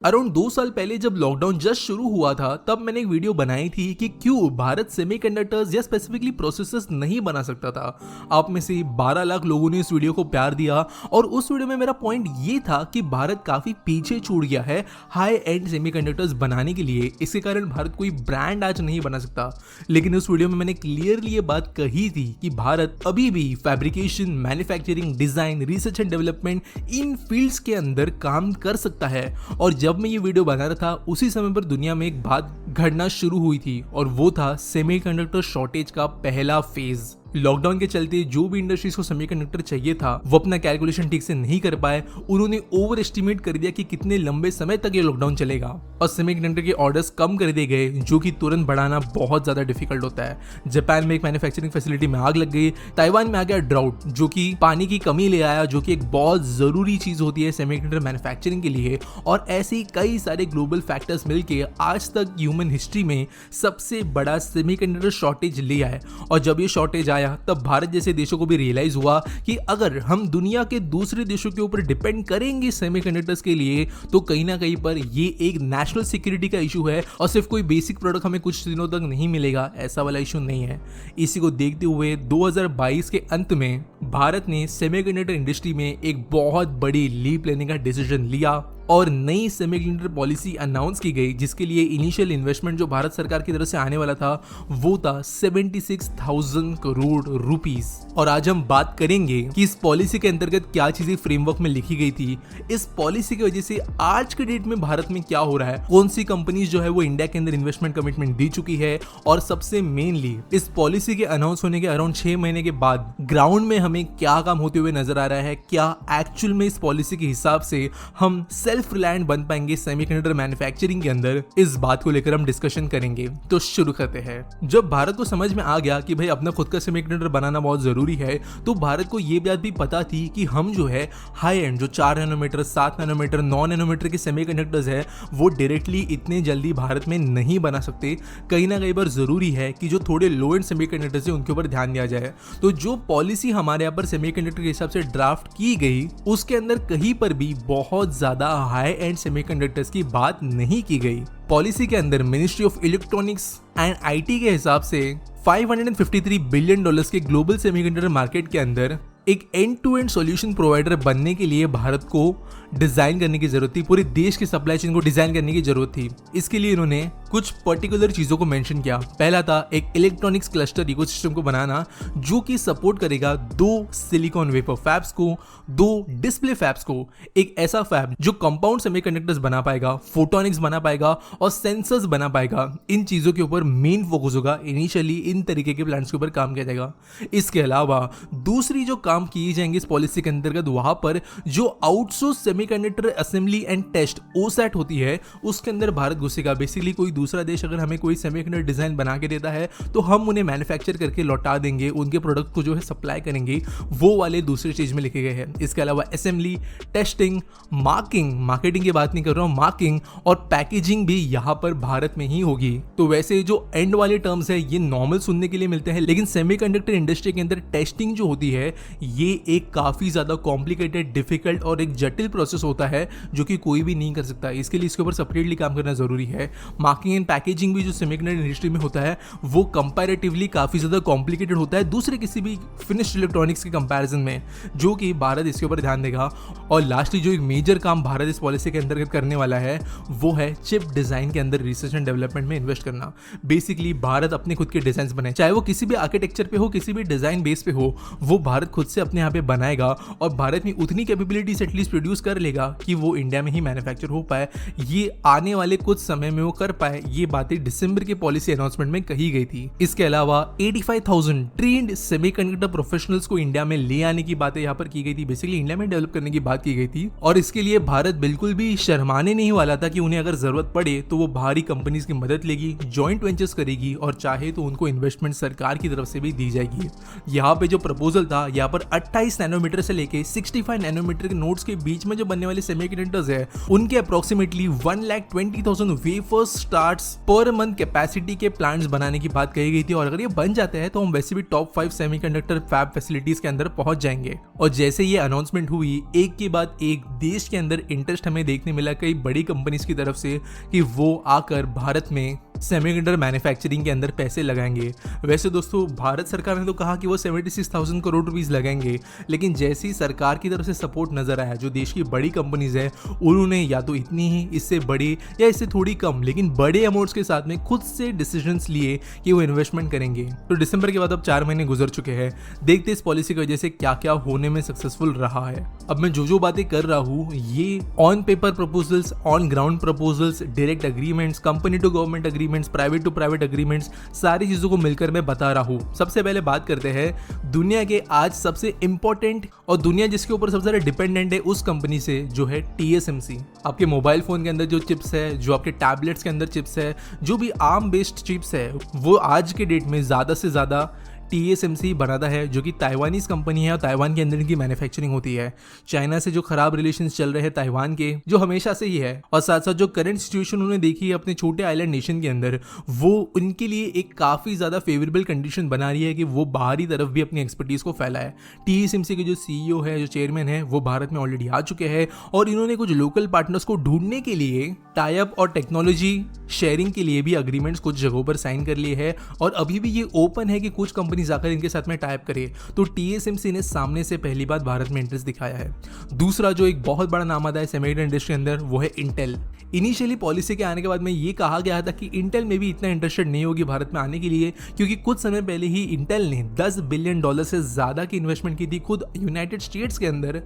Around 2 साल पहले जब लॉकडाउन जस्ट शुरू हुआ था तब मैंने एक वीडियो बनाई थी कि क्यों भारत सेमीकंडक्टर्स या स्पेसिफिकली प्रोसेसर्स नहीं बना सकता था। आप में से 12 लाख लोगों ने इस वीडियो को प्यार दिया और उस वीडियो में मेरा पॉइंट ये था कि भारत काफी पीछे छूट गया है हाई एंड सेमीकंडक्टर्स बनाने के लिए। इसके कारण भारत कोई ब्रांड आज नहीं बना सकता। लेकिन उस वीडियो में मैंने क्लियरली ये बात कही थी कि भारत अभी भी fabrication, manufacturing, design, research and development in fields के अंदर काम कर सकता है। और जब मैं ये वीडियो बना रहा था उसी समय पर दुनिया में एक बात घटना शुरू हुई थी और वो था सेमीकंडक्टर शॉर्टेज का पहला फेज। लॉकडाउन के चलते जो भी इंडस्ट्रीज को सेमीकंडक्टर चाहिए था वो अपना कैलकुलेशन ठीक से नहीं कर पाए। उन्होंने ओवर एस्टिमेट कर दिया कि कितने लंबे समय तक ये लॉकडाउन चलेगा और सेमीकंडक्टर के ऑर्डर्स कम कर दिए गए, जो कि तुरंत बढ़ाना बहुत ज्यादा डिफिकल्ट होता है। जापान में एक मैन्युफैक्चरिंग फैसिलिटी में आग लग गई, ताइवान में आ गया ड्राउट जो कि पानी की कमी ले आया, जो कि एक बहुत जरूरी चीज होती है सेमीकंडक्टर मैन्युफैक्चरिंग के लिए। और ऐसे ही कई सारे ग्लोबल फैक्टर्स मिलके आज तक ह्यूमन हिस्ट्री में सबसे बड़ा सेमीकंडक्टर शॉर्टेज लिया है। और जब ये शॉर्टेज आया तब भारत जैसे देशों को भी रियलाइज हुआ कि अगर हम दुनिया के दूसरे देशों के ऊपर डिपेंड करेंगे सेमीकंडक्टर्स के लिए तो कहीं ना कहीं पर ये एक नेशनल सिक्योरिटी का इशू है और सिर्फ कोई बेसिक प्रोडक्ट हमें कुछ दिनों तक नहीं मिलेगा ऐसा वाला इशू नहीं है। इसी को देखते हुए 2022 के अंत में भारत ने सेमीकंडक्टर इंडस्ट्री में एक बहुत बड़ी लीप लेने का डिसीजन लिया और नई सेमीकंडक्टर पॉलिसी अनाउंस की गई, जिसके लिए इनिशियल इन्वेस्टमेंट जो भारत सरकार की तरफ से आने वाला था वो था 76,000 करोड़ रुपीस। और आज हम बात करेंगे कि इस पॉलिसी के अंतर्गत क्या चीजें फ्रेमवर्क में लिखी गई थी, इस पॉलिसी की वजह से आज के डेट में भारत में क्या हो रहा है, कौन सी कंपनीज जो है वो इंडिया के अंदर इन्वेस्टमेंट कमिटमेंट दी चुकी है, और सबसे मेनली इस पॉलिसी के अनाउंस होने के अराउंड 6 महीने के बाद ग्राउंड में हमें क्या काम होते हुए नजर आ रहा है, क्या एक्चुअल में इस पॉलिसी के हिसाब से हम सेल्फ रिलायंट बन पाएंगे सेमीकंडक्टर मैन्युफैक्चरिंग के अंदर। इस बात को लेकर हम डिस्कशन करेंगे। तो शुरू करते हैं। जब भारत को समझ में आ गया कि भाई अपना खुद का सेमीकंडक्टर बनाना बहुत जरूरी है तो भारत को ये बात भी पता थी कि हम जो है हाई एंड जो 4 नैनोमीटर, 7 नैनोमीटर, 9 नैनोमीटर के सेमीकंडक्टर्स है वो डायरेक्टली इतने जल्दी भारत में नहीं बना सकते। कहीं ना कहीं पर जरूरी है कि जो थोड़े लो एंड सेमीकंडक्टर्स है उनके ऊपर ध्यान दिया जाए। तो जो पॉलिसी हमारे यहाँ पर सेमीकंडक्टर के हिसाब से ड्राफ्ट की गई उसके अंदर कहीं पर भी बहुत ज्यादा हाई एंड सेमीकंडक्टर्स की बात नहीं की गई। पॉलिसी के अंदर ministry of electronics and IT के हिसाब से $553 बिलियन के ग्लोबल सेमीकंडक्टर मार्केट के अंदर एक end to end solution provider बनने के लिए भारत को डिजाइन करने की जरूरत थी, पूरे देश की सप्लाई चेन को डिजाइन करने की जरूरत थी। इसके लिए इन्होंने कुछ पर्टिकुलर चीजों को मेंशन किया। पहला था एक इलेक्ट्रॉनिक्स क्लस्टर इकोसिस्टम को बनाना जो कि सपोर्ट करेगा 2 सिलिकॉन वेफर फैब्स को, 2 डिस्प्ले फैब्स को, एक ऐसा फैब जो कंपाउंड सेमीकंडक्टर्स बना पाएगा, फोटोनिक्स बना पाएगा और सेंसर्स बना पाएगा। इन चीजों के ऊपर मेन फोकस होगा। इनिशियली इन तरीके के प्लांट्स के ऊपर काम किया जाएगा। इसके अलावा दूसरी जो काम किए जाएंगे इस पॉलिसी के अंतर्गत वहां पर जो outsource semiconductor assembly and test OSAT होती है उसके अंदर भारत घुसेगा। बेसिकली कोई दूसरा देश अगर हमें कोई सेमीकंडक्टर डिजाइन बना के देता है तो हम उन्हें मैन्युफैक्चर करके लौटा देंगे, उनके प्रोडक्ट को जो है सप्लाई करेंगे, वो वाले दूसरे स्टेज में लिखे गए हैं। इसके अलावा असेंबली, टेस्टिंग, मार्केटिंग की बात नहीं कर रहा हूं, मार्किंग और पैकेजिंग भी यहां पर भारत में ही होगी। तो वैसे जो एंड वाले टर्म्स है ये नॉर्मल सुनने के लिए मिलते हैं, लेकिन सेमीकंडक्टर इंडस्ट्री के अंदर टेस्टिंग जो होती है ये एक काफी ज्यादा कॉम्प्लिकेटेड, डिफिकल्ट और एक जटिल प्रोसेस होता है जो कि कोई भी नहीं कर सकता। इसके लिए इसके ऊपर सेपरेटली काम करना जरूरी है। मार्किंग एंड पैकेजिंग भी जो सेमीकंडक्टर इंडस्ट्री में होता है वो कंपैरेटिवली काफी ज्यादा कॉम्प्लिकेटेड होता है दूसरे किसी भी फिनिश्ड इलेक्ट्रॉनिक्स के कंपैरिजन में, जो कि भारत इसके ऊपर ध्यान देगा। और लास्टली जो एक मेजर काम भारत इस पॉलिसी के अंतर्गत करने वाला है वो है चिप डिजाइन के अंदर रिसर्च एंड डेवलपमेंट में इन्वेस्ट करना। बेसिकली भारत अपने खुद के डिजाइन बनाए, चाहे वो किसी भी आर्किटेक्चर पे हो, किसी भी डिजाइन बेस पे हो, वो भारत खुद से अपने यहाँ पे बनाएगा और भारत में उतनी कैपेबिलिटीज एटलीस्ट प्रोड्यूस कर लेगा कि वो इंडिया में ही मैन्युफैक्चर हो पाए। ये आने वाले कुछ समय में वो कर पाए। ये बातें दिसंबर के पॉलिसी अनाउंसमेंट में कही गई थी। इसके अलावा 85,000 ट्रेन्ड सेमीकंडक्टर प्रोफेशनल्स को इंडिया में ले आने की बातें यहाँ पर की गई थी। बेसिकली इंडिया में डेवलप करने की बात की गई थी और इसके लिए भारत बिल्कुल भी शर्माने नहीं वाला था कि उन्हें अगर जरूरत पड़े तो वो बाहरी कंपनीज की मदद लेगी, जॉइंट वेंचर्स करेगी और चाहे तो उनको इन्वेस्टमेंट सरकार की तरफ से भी दी जाएगी। यहाँ पे जो प्रपोजल था यहाँ पर 28 नैनोमीटर से लेके 65 नैनोमीटर के नोड्स के बीच में जो बनने वाले सेमीकंडक्टर्स है उनके approximately 1,20,000 wafers start parts per month capacity के प्लांट्स बनाने की बात कही गई थी, और अगर ये बन जाते हैं तो हम वैसे भी टॉप 5 सेमीकंडक्टर फैब फैसिलिटीज के अंदर पहुंच जाएंगे। और जैसे ये अनाउंसमेंट हुई, एक के बाद एक देश के अंदर इंटरेस्ट हमें देखने मिला कई बड़ी कंपनीज की तरफ से कि वो आकर भारत में सेमीकंडक्टर मैन्युफैक्चरिंग के अंदर पैसे लगाएंगे। वैसे दोस्तों, भारत सरकार ने तो कहा कि वो 76,000 करोड़ रुपीस लगाएंगे, लेकिन जैसी सरकार की तरफ से सपोर्ट नजर आया, जो देश की बड़ी कंपनीज है उन्होंने या तो इतनी ही, इससे बड़ी या इससे थोड़ी कम, लेकिन बड़े अमाउंट्स के साथ में खुद से डिसीजंस लिए कि वो इन्वेस्टमेंट करेंगे। तो दिसंबर के बाद अब 4 महीने गुजर चुके हैं, देखते इस पॉलिसी की वजह से क्या क्या होने में सक्सेसफुल रहा है। अब मैं जो बातें कर रहा हूँ ये on paper proposals, on ground proposals, direct agreements, company to government agreements, private to private agreements, सारी चीजों को मिलकर मैं बता रहा हूं। सबसे पहले बात करते हैं दुनिया के आज सबसे इंपॉर्टेंट और दुनिया जिसके ऊपर सबसे ज्यादा डिपेंडेंट है उस कंपनी से, जो है TSMC। आपके मोबाइल फोन के अंदर जो चिप्स है, जो आपके टैबलेट्स के अंदर चिप्स है, जो भी आर्म बेस्ड चिप्स है, वो आज के डेट में ज्यादा से ज्यादा TSMC बनाता है, जो कि ताइवानीज कंपनी है और ताइवान के अंदर इनकी मैन्युफैक्चरिंग होती है। चाइना से जो खराब रिलेशंस चल रहे हैं ताइवान के, जो हमेशा से ही है, और साथ साथ जो करंट सिचुएशन उन्होंने देखी है अपने छोटे आइलैंड नेशन के अंदर, वो उनके लिए एक काफ़ी ज़्यादा फेवरेबल कंडीशन बना रही है कि वो बाहरी तरफ भी अपनी एक्सपर्टीज़ को फैलाए। TSMC के जो CEO है, जो चेयरमैन है, वो भारत में ऑलरेडी आ चुके हैं और इन्होंने कुछ लोकल पार्टनर्स को ढूंढने के लिए टाई अप और टेक्नोलॉजी शेयरिंग के लिए भी अग्रीमेंट्स कुछ जगहों पर साइन कर लिए हैं, और अभी भी ये ओपन है कि कुछ कंपनीज आकर इनके साथ में टाइप करे। तो TSMC ने सामने से पहली बार भारत में इंटरेस्ट दिखाया है। दूसरा जो एक बहुत बड़ा नाम आता है सेमीकंडक्टर इंडस्ट्री के अंदर, वो है इंटेल। इनिशियली पॉलिसी के आने के बाद में ये कहा गया था कि इंटेल में भी इतना इंटरेस्टेड नहीं होगी भारत में आने के लिए, क्योंकि कुछ समय पहले ही इंटेल ने $10 बिलियन से ज्यादा की इन्वेस्टमेंट की थी खुद यूनाइटेड स्टेट्स के अंदर,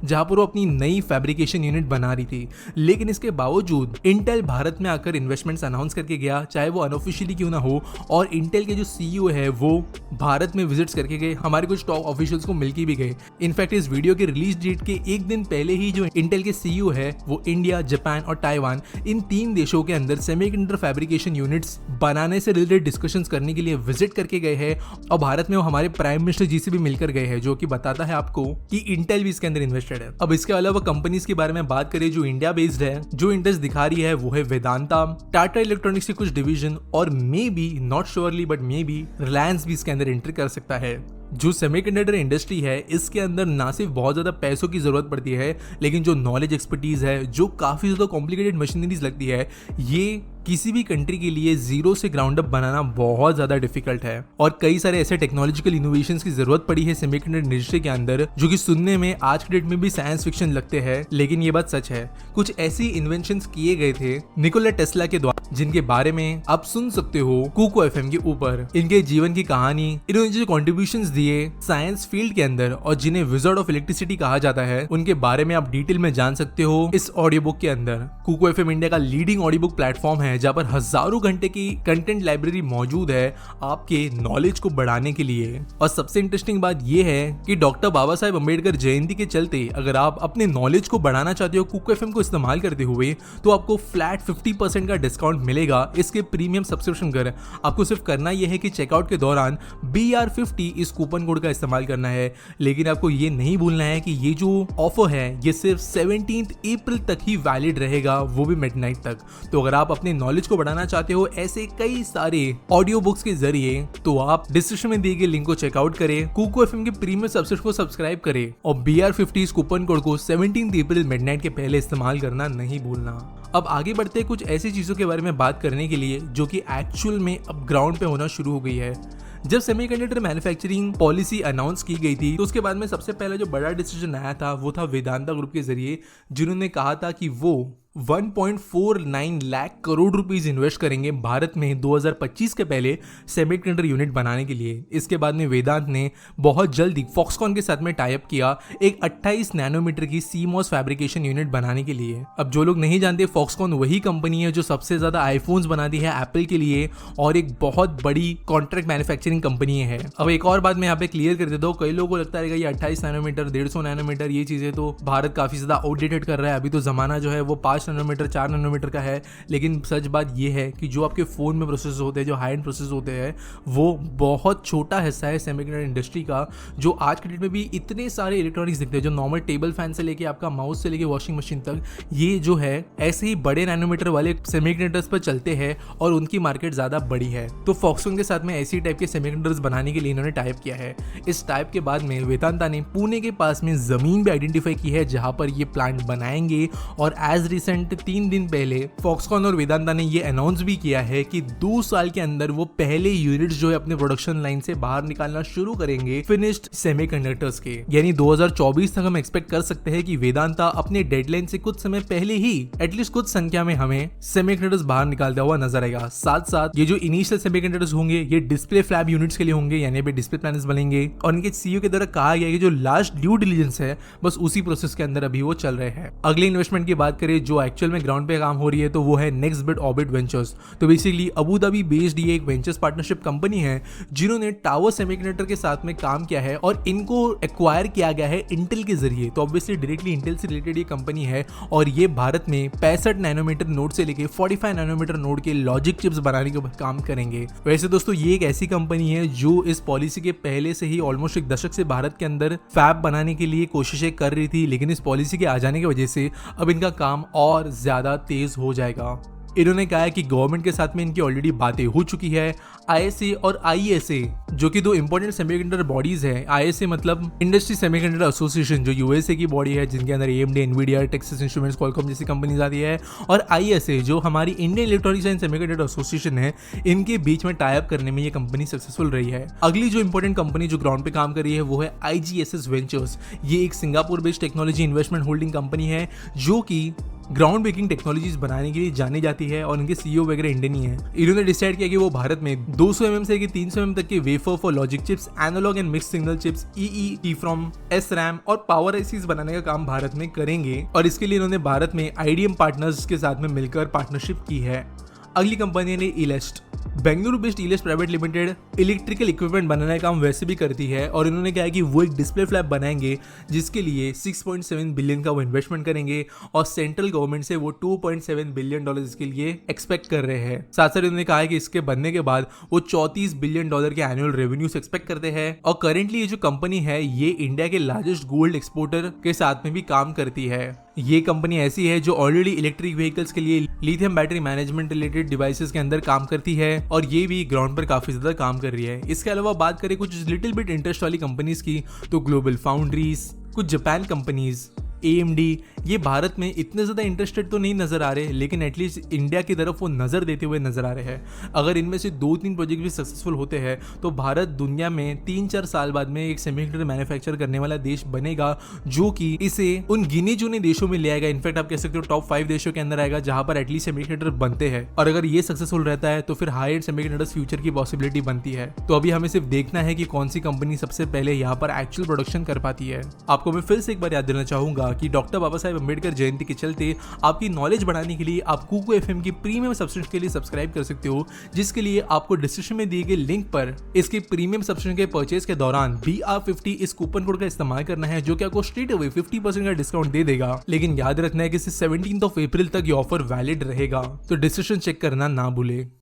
जहां पर वो अपनी नई फैब्रिकेशन यूनिट बना रही थी। लेकिन इसके बावजूद इंटेल भारत में आकर इन्वेस्टमेंट्स अनाउंस करके गया, चाहे वो अनऑफिशियली क्यों ना हो, और इंटेल के जो CEO है वो भारत में विजिट्स करके गए, हमारे कुछ टॉप ऑफिशियल्स को मिलके भी गए। इनफैक्ट इस वीडियो के रिलीज डेट के एक दिन पहले ही जो इंटेल के CEO है वो इंडिया, जापान और ताइवान, इन 3 देशों के अंदर सेमीकंडक्टर फैब्रिकेशन यूनिट्स बनाने से रिलेटेड डिस्कशंस करने के लिए विजिट करके गए हैं, और भारत में वो हमारे प्राइम मिनिस्टर जी से भी मिलकर गए हैं, जो कि बताता है आपको कि इंटेल भी इसके अंदर इन्वेस्टेड है। अब इसके अलावा कंपनीज के बारे में बात करें जो इंडिया बेस्ड है, जो इंटरेस्ट दिखा रही है, वो है वेदांता, टाटा इलेक्ट्रॉनिक्स के कुछ डिवीजन, और may be, not surely but may be, Reliance भी इसके अंदर एंटर कर सकता है। जो सेमीकंडक्टर इंडस्ट्री है, इसके अंदर ना सिर्फ बहुत ज़्यादा पैसों की ज़रूरत पड़ती है, लेकिन जो नॉलेज एक्सपर्टीज़ है, जो काफ़ी ज़्यादा कॉम्प्लिकेटेड मशीनरीज लगती है, ये किसी भी कंट्री के लिए जीरो से ग्राउंड अप बनाना बहुत ज़्यादा डिफिकल्ट है। और कई सारे ऐसे टेक्नोलॉजिकल इनोवेशंस की ज़रूरत पड़ी है सेमीकंडक्टर इंडस्ट्री के अंदर, जो कि सुनने में आज के डेट में भी साइंस फिक्शन लगते हैं, लेकिन ये बात सच है। कुछ ऐसी इन्वेंशंस किए गए थे निकोला टेस्ला के द्वारा, जिनके बारे में आप सुन सकते हो कुको FM के ऊपर। इनके जीवन की कहानी, इन्होंने जो कॉन्ट्रीब्यूशंस दिए साइंस फील्ड के अंदर, और जिन्हें विजार्ड ऑफ इलेक्ट्रिसिटी कहा जाता है, उनके बारे में आप डिटेल में जान सकते हो इस ऑडियो बुक के अंदर। कुको FM इंडिया का लीडिंग ऑडियो बुक प्लेटफॉर्म है, जहां पर हजारों घंटे की कंटेंट लाइब्रेरी मौजूद है आपके नॉलेज को बढ़ाने के लिए। और सबसे इंटरेस्टिंग बात यह है कि डॉक्टर बाबा साहेब अम्बेडकर जयंती के चलते अगर आप अपने नॉलेज को बढ़ाना चाहते हो कुको FM को इस्तेमाल करते हुए, तो आपको फ्लैट 50% का डिस्काउंट मिलेगा इसके प्रीमियम सब्सक्रिप्शन कर। आपको सिर्फ करना यह है कि चेकआउट के दौरान BR50 इस कूपन कोड का इस्तेमाल करना है। लेकिन आपको ये नहीं भूलना है कि ये जो ऑफर है ये सिर्फ 17 अप्रैल तक ही वैलिड रहेगा, वो भी मिडनाइट तक। तो अगर आप अपने नॉलेज को बढ़ाना चाहते हो ऐसे कई सारे ऑडियो बुक्स के जरिए, तो आप डिस्क्रिप्शन में दिए गए लिंक को चेकआउट करें, कुको FM के प्रीमियम सब्सक्रिप्शन को सब्सक्राइब करें, और BR50 इस कूपन कोड को 17 अप्रैल मिडनाइट के पहले इस्तेमाल करना नहीं भूलना। अब आगे बढ़ते कुछ ऐसी चीजों के बारे में बात करने के लिए जो कि एक्चुअल में अब ग्राउंड पे होना शुरू हो गई है। जब सेमीकंडक्टर मैन्युफैक्चरिंग पॉलिसी अनाउंस की गई थी, तो उसके बाद में सबसे पहले जो बड़ा डिसीजन आया था वो था वेदांता ग्रुप के जरिए, जिन्होंने कहा था कि वो 1.49 लाख करोड़ रुपीस इन्वेस्ट करेंगे भारत में 2025 के पहले सेमीकंडक्टर यूनिट बनाने के लिए। इसके बाद में वेदांत ने बहुत जल्दी फॉक्सकॉन के साथ में टाई अप किया एक 28 नैनोमीटर की CMOS फैब्रिकेशन यूनिट बनाने के लिए। अब जो लोग नहीं जानते, फॉक्सकॉन वही कंपनी है जो सबसे ज्यादा आईफोन्स बनाती है एप्पल के लिए, और एक बहुत बड़ी कॉन्ट्रैक्ट मैन्युफैक्चरिंग कंपनी है। अब एक और बात मैं यहाँ पे क्लियर कर देता हूँ, कई लोगों को लगता है ये 28 नैनोमीटर 150 नैनोमीटर ये चीजें तो भारत काफी ज्यादा आउटडेटेड कर रहा है, अभी तो जमाना जो है वो 5 5 नैनोमीटर 4 नैनोमीटर का है, लेकिन सच बात ये है कि जो आपके फ़ोन में प्रोसेस होते हैं, जो हाई एंड प्रोसेस होते हैं, वो बहुत छोटा हिस्सा है सेमीकंडक्टर इंडस्ट्री का, जो आज के डेट में भी इतने सारे इलेक्ट्रॉनिक्स दिखते हैं, जो नॉर्मल टेबल फैन से लेके आपका माउस से लेके वॉशिंग मशीन तक, ये जो है ऐसे ही बड़े नैनोमीटर वाले सेमीकंडक्टर्स पर चलते हैं और उनकी मार्केट ज़्यादा बड़ी है। तो फॉक्सकॉन के साथ में ऐसी टाइप के सेमीकंडक्टर्स बनाने के लिए इन्होंने टाइप किया है। इस टाइप के बाद में वेदांता ने पुणे के पास में ज़मीन भी आइडेंटिफाई की है जहाँ पर ये प्लांट बनाएंगे, और एज रिसेंट 3 दिन पहले फॉक्सकॉन और वेदांता ने ये अनाउंस भी किया है कि 2 साल के अंदर वो पहले यूनिट्स जो है अपने प्रोडक्शन लाइन से बाहर निकालना शुरू करेंगे फिनिश्ड सेमीकंडक्टर्स के। यानी 2024 तक हम एक्सपेक्ट कर सकते हैं कि वेदांता अपने डेडलाइन से कुछ समय पहले ही एटलीस्ट कुछ संख्या में हमें सेमीकंडक्टर्स बाहर निकालता हुआ नजर आएगा। साथ साथ ये जो इनिशियल सेमीकंडक्टर्स होंगे ये डिस्प्ले फ्लैप यूनिट्स के लिए होंगे, यानी पे डिस्प्ले पैनल्स बनेंगे, और इनके सीईओ के द्वारा कहा गया कि जो लास्ट ड्यू डिलिजेंस है बस उसी प्रोसेस के अंदर अभी वो चल रहे हैं। अगले इन्वेस्टमेंट की बात करें जो एक्चुअल में ग्राउंड पे काम हो रही है, तो वो है नेक्स्ट बिट ऑर्बिट वेंचर्स। तो बेसिकली अबू धाबी बेस्ड ये एक वेंचर्स पार्टनरशिप कंपनी है जिन्होंने टावर सेमीकंडक्टर के साथ में काम किया है और इनको एक्वायर किया गया है इंटेल के जरिए। तो ऑब्वियसली डायरेक्टली इंटेल से रिलेटेड ये कंपनी है और ये भारत में 65 नैनोमीटर नोड से लेके 45 नैनोमीटर नोड के लॉजिक चिप्स बनाने के ऊपर काम करेंगे। वैसे दोस्तों ये एक ऐसी कंपनी है जो इस पॉलिसी के पहले से ही ऑलमोस्ट एक दशक से भारत के अंदर फैब बनाने के लिए कोशिशें कर रही थी, लेकिन इस पॉलिसी के आ जाने की वजह से अब इनका काम और ज्यादा तेज हो जाएगा। इन्होंने कहा है कि गवर्नमेंट के साथ में इनकी ऑलरेडी बातें हो चुकी है। आईएसए और आईएसए जो कि 2 इंपॉर्टेंट सेमीकंडक्टर बॉडीज हैं। आईएसए मतलब इंडस्ट्री सेमीकंडक्टर एसोसिएशन जो यूएसए की बॉडी है जिनके अंदर AMD, Nvidia, Texas instruments, Qualcomm जैसी कंपनीज आती है, और आईएसए जो हमारी Indian electronics and semiconductor association है, इनके बीच में टाई अप करने में ये कंपनी सक्सेसफुल रही है। अगली जो इंपॉर्टेंट कंपनी जो ग्राउंड पे काम कर रही है वो है आईजीएसएस वेंचर्स। ये एक Singapore based technology investment holding company है जो कि ग्राउंड ब्रेकिंग टेक्नोलॉजीज बनाने के लिए जानी जाती है और इनके सीईओ वगैरह इंडियन ही है। इन्होंने डिसाइड किया कि वो भारत में 200 mm से 300 mm तक के wafer for logic chips, analog and mix signal chips, EEPROM, SRAM और पावर आईसीज बनाने का काम भारत में करेंगे, और इसके लिए इन्होंने भारत में आईडीएम पार्टनर्स के साथ में मिलकर पार्टनरशिप की है। अगली कंपनी ने Elest, Bengaluru based Elest private limited electrical equipment बनाने का काम वैसे भी करती है, और इन्होंने कहा है कि वो एक डिस्प्ले फ्लैप बनाएंगे जिसके लिए 6.7 बिलियन का वो इन्वेस्टमेंट करेंगे, और सेंट्रल गवर्नमेंट से वो 2.7 बिलियन डॉलर इसके लिए एक्सपेक्ट कर रहे हैं। साथ साथ उन्होंने कहा है कि इसके बनने के बाद वो 34 बिलियन डॉलर के एनुअल रेवेन्यूज एक्सपेक्ट करते हैं, और करेंटली ये जो कंपनी है ये इंडिया के लार्जेस्ट गोल्ड एक्सपोर्टर के साथ में भी काम करती है। ये कंपनी ऐसी है जो ऑलरेडी इलेक्ट्रिक व्हीकल्स के लिए lithium battery management related devices के अंदर काम करती है, और ये भी ग्राउंड पर काफी ज्यादा काम कर रही है। इसके अलावा बात करें कुछ लिटिल बिट इंटरेस्ट वाली कंपनीज की, तो ग्लोबल फाउंड्रीज, कुछ जापान कंपनीज, AMD, ये भारत में इतने ज़्यादा इंटरेस्टेड तो नहीं नज़र आ रहे, लेकिन एटलीस्ट इंडिया की तरफ वो नज़र देते हुए नज़र आ रहे हैं। अगर इनमें से 2-3 प्रोजेक्ट भी सक्सेसफुल होते हैं तो भारत दुनिया में 3-4 साल बाद में एक सेमीकंडक्टर मैन्युफैक्चर करने वाला देश बनेगा, जो कि इसे उन गिने चुने देशों में ले आएगा। इनफैक्ट आप कह सकते हो टॉप 5 देशों के अंदर आएगा जहां पर एटलीस्ट सेमीकंडक्टर बनते हैं, और अगर ये सक्सेसफुल रहता है तो फिर हाई एंड सेमीकंडक्टर्स फ्यूचर की पॉसिबिलिटी बनती है। तो अभी हमें सिर्फ देखना है कि कौन सी कंपनी सबसे पहले यहाँ पर एक्चुअल प्रोडक्शन कर पाती है। आपको मैं फिर से एक बार याद देना चाहूंगा कि डॉक्टर बाबा साहेब अम्बेडकर जयंती के चलते आपकी नॉलेज बढ़ाने के लिए आप कुकू एफएम की प्रीमियम सब्सक्रिप्शन के लिए सब्सक्राइब कर सकते हो, जिसके लिए आपको डिस्क्रिप्शन में दिए गए लिंक पर इसके प्रीमियम सब्सक्रिप्शन के परचेज के दौरान BR50 इस कूपन कोड का इस्तेमाल करना है, जो कि आपको स्ट्रेट अवे 50% का डिस्काउंट दे देगा। लेकिन याद रखना है कि 17 अप्रैल तक ये ऑफर वैलिड रहेगा, तो डिस्क्रिप्शन चेक करना ना भूले।